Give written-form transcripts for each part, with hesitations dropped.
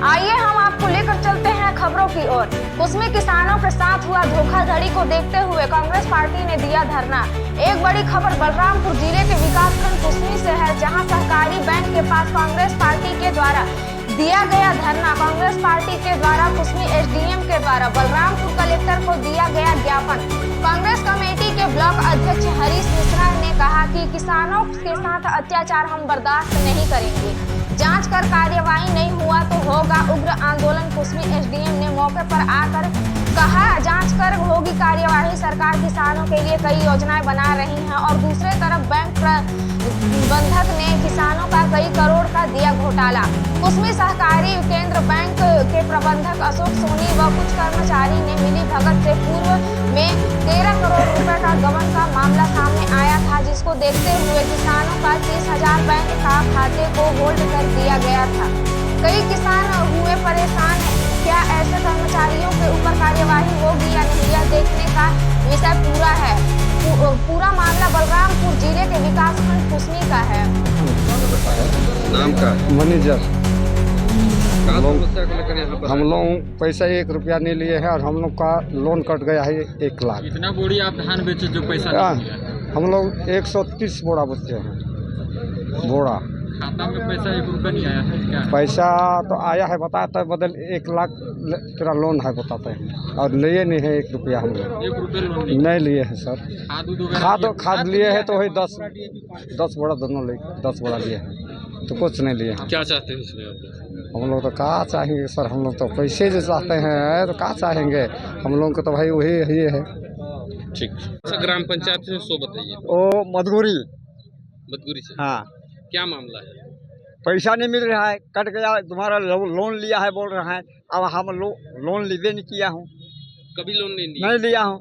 आइए हम आपको लेकर चलते हैं खबरों की ओर। कुसमी किसानों के साथ हुआ धोखाधड़ी को देखते हुए कांग्रेस पार्टी ने दिया धरना। एक बड़ी खबर बलरामपुर जिले के विकासखंड कुसमी से है, जहां सहकारी बैंक के पास कांग्रेस पार्टी के द्वारा दिया गया धरना। कांग्रेस पार्टी के द्वारा कुसमी एसडीएम के द्वारा बलरामपुर कलेक्टर को दिया गया ज्ञापन। कांग्रेस कमेटी के ब्लॉक अध्यक्ष हरीश मिश्रा ने कहा कि किसानों के साथ अत्याचार हम बर्दाश्त नहीं करेंगे। जांच कर कार्यवाही नहीं हुआ तो होगा उग्र आंदोलन। कुसमी एसडीएम ने मौके पर आकर कहा, जांच कर होगी कार्यवाही। सरकार किसानों के लिए कई योजनाएं बना रही है और दूसरे तरफ बैंक प्रबंधक ने किसानों का कई करोड़ का दिया घोटाला। कुसमी सहकारी केंद्र बैंक के प्रबंधक अशोक सोनी व कुछ कर्मचारी ने मिली भगत से पूर्व में 13 करोड़ रुपए का गबन का मामला सामने आया था, जिसको देखते हुए किसानों का 30,000 बैंक का खाते को होल्ड कर दिया गया था। कई किसान हुए परेशान हैं। क्या ऐसे कर्मचारियों के ऊपर कार्यवाही होगी या नहीं, यह देखने का विषय पूरा मामला बलरामपुर जिले के विकासखंड कुसमी का है। नाम का मैनेजर। हम लोग पैसा 1 रुपया नहीं लिए हैं और हम लोग का लोन कट गया है 1 लाख। कितना बोरी आप धान बेचे जो पैसा नहीं लिया? हम लोग 130 बोरा बेचे हैं बोरा। खाता में पैसा 1 रुपया नहीं आया था क्या? पैसा तो आया है, बताता है बदल 1 लाख तेरा लोन है बताते हैं, और लिए नहीं है 1 रुपया। हम लोग 1 रुपया लोन नहीं लिए हैं सर। खाद लिए हैं तो वही 10 बोरा दोनों लिए 10 बोरा लिए हैं, तो कुछ नहीं लिए हैं। क्या चाहते हैं इसमें आप? हम लोग तो कहाँ चाहेंगे सर, हम लोग तो पैसे जो चाहते हैं तो कहाँ चाहेंगे। हम लोग को तो भाई वही है। ठीक। अच्छा, ग्राम पंचायत से सो बताइए। ओ मधुरी से हाँ, क्या मामला है? पैसा नहीं मिल रहा है, कट गया। तुम्हारा लोन लिया है बोल रहा है। अब हम लोन लीवे नहीं किया हूँ, कभी लोन नहीं लिया? नहीं लिया हूँ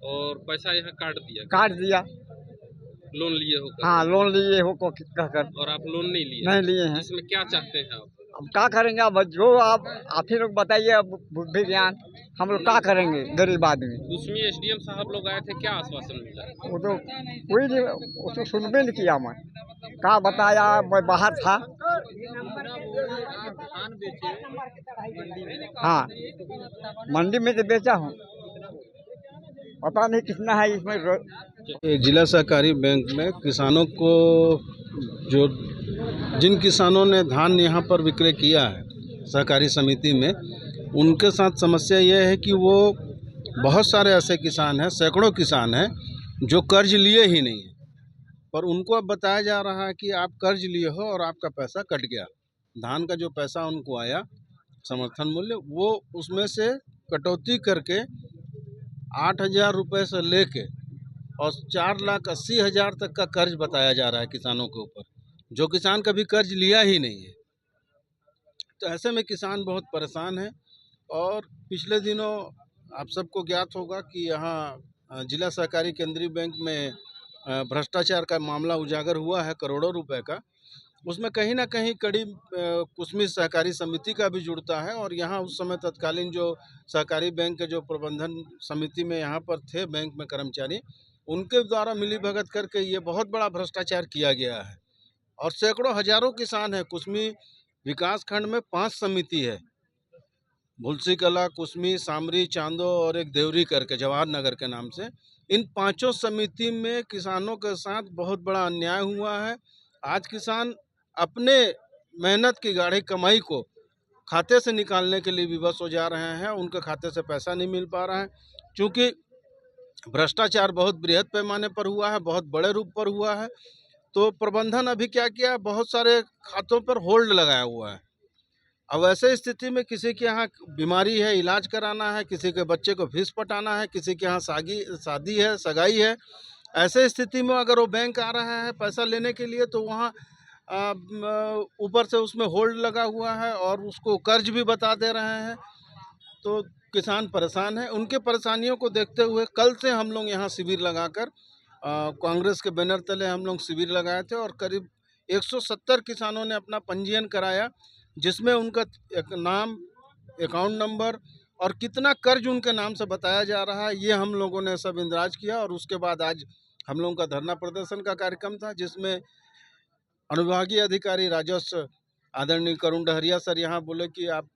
और पैसा यहाँ काट दिया। लोन लिए हो? हाँ, लोन लिए हो को कहकर। और आप लोन नहीं लिए? नहीं लिए हैं। इसमें क्या चाहते हैं आप? अब क्या करेंगे, अब जो आप ही लोग बताइए। अब बुद्धि ज्ञान हम लोग क्या करेंगे, गरीब आदमी। कुसमी एसडीएम साहब लोग आए थे, क्या आश्वासन मिला? वो तो कोई नहीं, उसको सुनबे नहीं किया। मैं क्या बताया, मैं बाहर था। धान बेचे हाँ, मंडी में तो बेचा हूँ, पता नहीं कितना है इसमें। जिला सहकारी बैंक में किसानों को जिन किसानों ने धान यहाँ पर विक्रय किया है सहकारी समिति में, उनके साथ समस्या यह है कि वो बहुत सारे ऐसे किसान हैं, सैकड़ों किसान हैं जो कर्ज लिए ही नहीं है, पर उनको अब बताया जा रहा है कि आप कर्ज लिए हो और आपका पैसा कट गया। धान का जो पैसा उनको आया समर्थन मूल्य, वो उसमें से कटौती करके 8,000 रुपये से लेके और 4,80,000 तक का कर्ज बताया जा रहा है किसानों के ऊपर, जो किसान कभी कर्ज लिया ही नहीं है। तो ऐसे में किसान बहुत परेशान है। और पिछले दिनों आप सबको ज्ञात होगा कि यहाँ जिला सहकारी केंद्रीय बैंक में भ्रष्टाचार का मामला उजागर हुआ है करोड़ों रुपए का। उसमें कहीं ना कहीं कड़ी कुसमी सहकारी समिति का भी जुड़ता है। और यहाँ उस समय तत्कालीन जो सहकारी बैंक के जो प्रबंधन समिति में यहाँ पर थे बैंक में कर्मचारी, उनके द्वारा मिलीभगत करके ये बहुत बड़ा भ्रष्टाचार किया गया है। और सैकड़ों हजारों किसान हैं। कुसमी विकास खंड में 5 समिति है, भुलसी कला, कुसमी, सामरी, चांदो और एक देवरी करके जवाहर नगर के नाम से। इन 5 समिति में किसानों के साथ बहुत बड़ा अन्याय हुआ है। आज किसान अपने मेहनत की गाढ़ी कमाई को खाते से निकालने के लिए विवश हो जा रहे हैं। उनके खाते से पैसा नहीं मिल पा रहा है, क्योंकि भ्रष्टाचार बहुत बृहद पैमाने पर हुआ है, बहुत बड़े रूप पर हुआ है। तो प्रबंधन अभी क्या किया, बहुत सारे खातों पर होल्ड लगाया हुआ है। अब ऐसे स्थिति में किसी के यहाँ बीमारी है, इलाज कराना है, किसी के बच्चे को फीस पटाना है, किसी के यहाँ शादी है, सगाई है, ऐसे स्थिति में अगर वो बैंक आ रहा है पैसा लेने के लिए, तो वहाँ ऊपर से उसमें होल्ड लगा हुआ है और उसको कर्ज भी बता दे रहे हैं। तो किसान परेशान है। उनके परेशानियों को देखते हुए कल से हम लोग यहाँ शिविर लगाकर कांग्रेस के बैनर तले हम लोग शिविर लगाए थे और करीब 170 किसानों ने अपना पंजीयन कराया, जिसमें उनका एक नाम, अकाउंट नंबर और कितना कर्ज उनके नाम से बताया जा रहा है, ये हम लोगों ने सब इंदराज किया। और उसके बाद आज हम लोगों का धरना प्रदर्शन का कार्यक्रम था, जिसमें अनुविभागीय अधिकारी राजस्व आदरणीय करुण डहरिया सर यहाँ बोले कि आप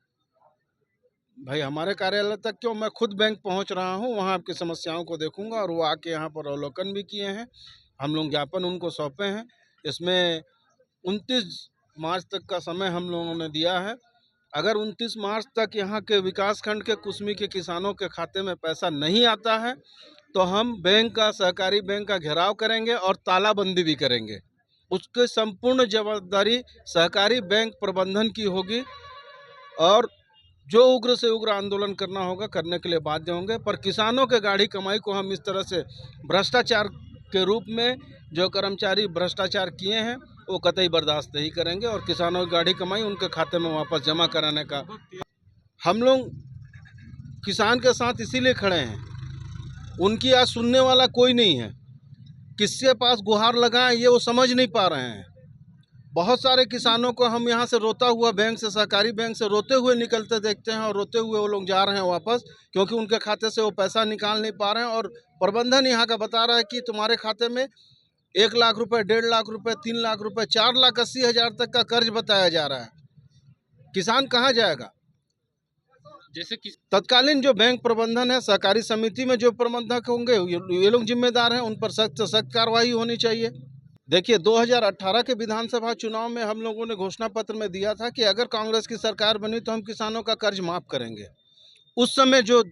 भाई हमारे कार्यालय तक क्यों, मैं खुद बैंक पहुँच रहा हूँ, वहाँ आपकी समस्याओं को देखूँगा। और वो आके यहाँ पर अवलोकन भी किए हैं, हम लोग ज्ञापन उनको सौंपे हैं। इसमें 29 मार्च तक का समय हम लोगों ने दिया है। अगर 29 मार्च तक यहाँ के विकासखंड के कुसमी के किसानों के खाते में पैसा नहीं आता है तो हम बैंक का, सहकारी बैंक का घेराव करेंगे और तालाबंदी भी करेंगे। उसकी संपूर्ण जवाबदारी सहकारी बैंक प्रबंधन की होगी और जो उग्र से उग्र आंदोलन करना होगा करने के लिए बाध्य होंगे। पर किसानों के गाढ़ी कमाई को हम इस तरह से भ्रष्टाचार के रूप में जो कर्मचारी भ्रष्टाचार किए हैं वो कतई बर्दाश्त नहीं करेंगे और किसानों की गाढ़ी कमाई उनके खाते में वापस जमा कराने का हम लोग किसान के साथ इसीलिए खड़े हैं। उनकी आज सुनने वाला कोई नहीं है, किसके पास गुहार लगाएं ये वो समझ नहीं पा रहे हैं। बहुत सारे किसानों को हम यहाँ से रोता हुआ बैंक से, सहकारी बैंक से रोते हुए निकलते देखते हैं और रोते हुए वो लोग जा रहे हैं वापस, क्योंकि उनके खाते से वो पैसा निकाल नहीं पा रहे हैं। और प्रबंधन यहाँ का बता रहा है कि तुम्हारे खाते में 1 लाख रुपए, 1.5 लाख रुपए, 3 लाख रुपए, 4,80,000 तक का कर्ज बताया जा रहा है। किसान कहाँ जाएगा? जैसे कि तत्कालीन जो बैंक प्रबंधन है, सहकारी समिति में जो प्रबंधक होंगे ये लोग जिम्मेदार हैं, उन पर सख्त से सख्त कार्रवाई होनी चाहिए। देखिए 2018 के विधानसभा चुनाव में हम लोगों ने घोषणा पत्र में दिया था कि अगर कांग्रेस की सरकार बनी तो हम किसानों का कर्ज माफ़ करेंगे। उस समय जो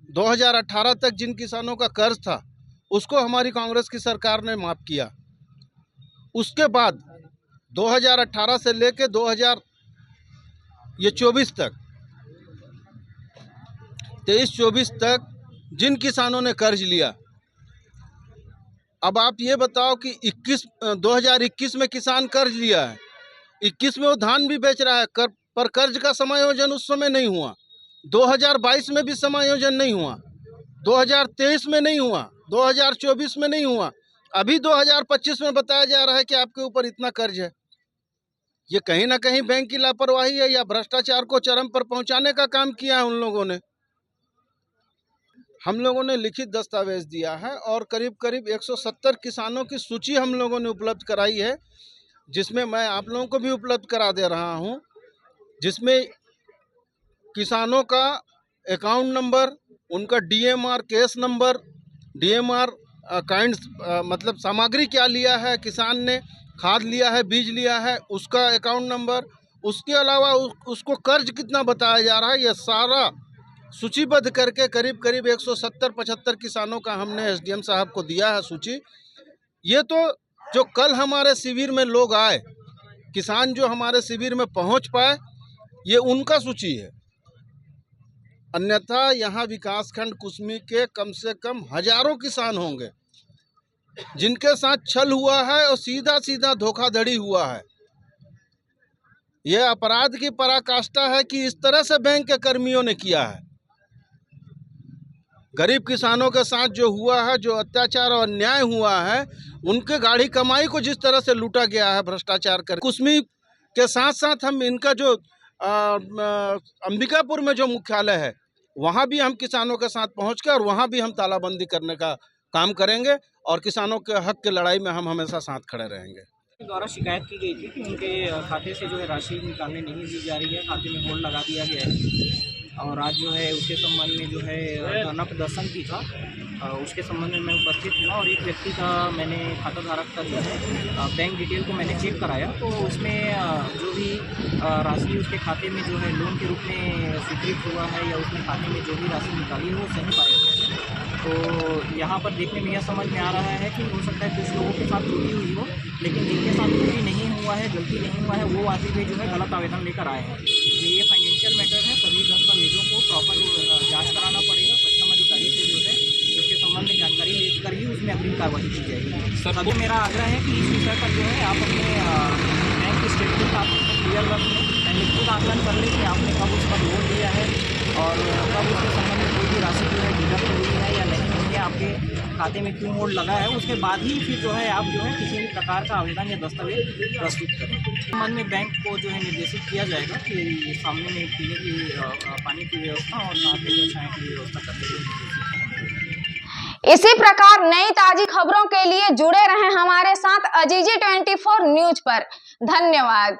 2018 तक जिन किसानों का कर्ज था उसको हमारी कांग्रेस की सरकार ने माफ़ किया। उसके बाद 2018 से लेकर 2024 तक 23-24 तक जिन किसानों ने कर्ज लिया, अब आप ये बताओ कि 2021 में किसान कर्ज लिया है, 21 में वो धान भी बेच रहा है पर कर्ज का समायोजन उस समय नहीं हुआ। 2022 में भी समायोजन नहीं हुआ, 2023 में नहीं हुआ, 2024 में नहीं हुआ, अभी 2025 में बताया जा रहा है कि आपके ऊपर इतना कर्ज है। ये कहीं ना कहीं बैंक की लापरवाही है या भ्रष्टाचार को चरम पर पहुंचाने का काम किया है उन लोगों ने। हम लोगों ने लिखित दस्तावेज दिया है और करीब करीब 170 किसानों की सूची हम लोगों ने उपलब्ध कराई है, जिसमें मैं आप लोगों को भी उपलब्ध करा दे रहा हूं, जिसमें किसानों का अकाउंट नंबर, उनका DMR case number, DMR kind मतलब सामग्री क्या लिया है किसान ने, खाद लिया है, बीज लिया है, उसका अकाउंट नंबर, उसके अलावा उसको कर्ज कितना बताया जा रहा है, यह सारा सूचीबद्ध करके करीब करीब 170-75 किसानों का हमने एसडीएम साहब को दिया है सूची। ये तो जो कल हमारे शिविर में लोग आए, किसान जो हमारे शिविर में पहुंच पाए, ये उनका सूची है। अन्यथा यहाँ विकासखंड कुसमी के कम से कम हजारों किसान होंगे जिनके साथ छल हुआ है और सीधा सीधा धोखाधड़ी हुआ है। यह अपराध की पराकाष्ठा है कि इस तरह से बैंक के कर्मियों ने किया है। गरीब किसानों के साथ जो हुआ है, जो अत्याचार और अन्याय हुआ है, उनके गाढ़ी कमाई को जिस तरह से लूटा गया है भ्रष्टाचार कर, कुसमी के साथ साथ हम इनका जो अंबिकापुर में जो मुख्यालय है वहाँ भी हम किसानों के साथ पहुँच कर और वहाँ भी हम तालाबंदी करने का काम करेंगे और किसानों के हक की लड़ाई में हम हमेशा साथ खड़े रहेंगे। द्वारा शिकायत की गई थी कि उनके खाते से जो है राशि निकालने नहीं दी जा रही है, खाते में होल्ड लगा दिया गया है। और आज जो है उसके संबंध में जो है धरना प्रदर्शन भी था, उसके संबंध में मैं उपस्थित हुआ और एक व्यक्ति का मैंने खाता धारक का जो है बैंक डिटेल को मैंने चेक कराया, तो उसमें जो भी राशि उसके खाते में जो है लोन के रूप में स्वीकृत हुआ है या उसने खाते में जो भी राशि निकाली है वो सही पाया गया। तो यहाँ पर देखने में यह समझ में आ रहा है कि हो सकता है कुछ लोगों के साथ त्रुटि हुई हो, लेकिन जिनके साथ त्रुटि नहीं हुआ है, गलती नहीं हुआ है, वो आदमी भी जो है गलत आवेदन लेकर आए हैं। तो ये फाइनेंशियल मैटर है, सभी दस्तावेजों को प्रॉपर जांच कराना पड़ेगा सक्षम अधिकारी से, जो है उसके संबंध में जानकारी लेकर ही उसमें अग्रिम कार्रवाई की जाएगी। सभी मेरा आग्रह है कि इस विषय पर जो है आप अपने बैंक की स्टेटमेंट आप क्लियर रख लें, लिखित आकलन कर लें कि आपने कब उस पर लोन लिया है और कब उसके संबंध में कोई भी राशि जो है डिडक्ट हुई है या नहीं हुई है, आपके खाते में क्यों होल्ड लगा है। उसके बाद ही फिर जो है आप जो है किसी भी प्रकार का आवेदन या दस्तावेज प्रस्तुत करें। संबंध में बैंक को जो है निर्देशित किया जाएगा कि सामने में पीने की पानी की व्यवस्था और साथ में छाया की व्यवस्था करने के लिए। इसी प्रकार नई ताजी खबरों के लिए जुड़े रहें हमारे साथ अजीजी 24 न्यूज पर। धन्यवाद।